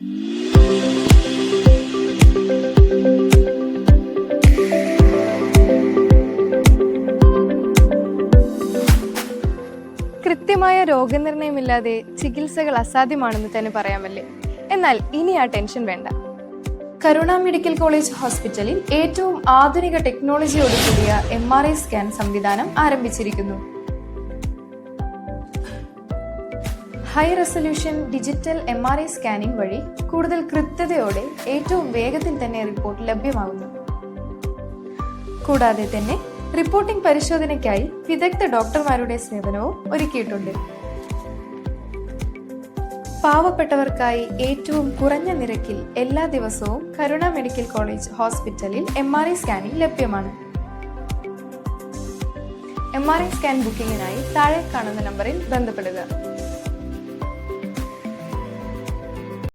കൃത്യമായ രോഗനിർണയമില്ലാതെ ചികിത്സകൾ അസാധ്യമാണെന്ന് തന്നെ പറയാമല്ലേ. എന്നാൽ ഇനി ആ ടെൻഷൻ വേണ്ട. കരുണ മെഡിക്കൽ കോളേജ് ഹോസ്പിറ്റലിൽ ഏറ്റവും ആധുനിക ടെക്നോളജിയോട് കൂടിയ MRI സ്കാൻ സംവിധാനം ആരംഭിച്ചിരിക്കുന്നു. High resolution digital MRI scanning വഴി കൂടുതൽ കൃത്യതയോടെ ഏറ്റവും വേഗത്തിൽ തന്നെ റിപ്പോർട്ട് ലഭ്യമാകുന്നു. കൂടാതെ തന്നെ റിപ്പോർട്ടിംഗ് പരിശോധനയ്ക്കായി വിദഗ്ധ ഡോക്ടർമാരുടെ സേവനവും ഒരുക്കിയിട്ടുണ്ട്. പാവപ്പെട്ടവർക്കായി ഏറ്റവും കുറഞ്ഞ നിരക്കിൽ എല്ലാ ദിവസവും കരുണ മെഡിക്കൽ കോളേജ് ഹോസ്പിറ്റലിൽ MRI സ്കാനിംഗ് ലഭ്യമാണ്. MRI സ്കാൻ ബുക്കിംഗിനായി താഴെ കാണുന്ന നമ്പറിൽ ബന്ധപ്പെടുക.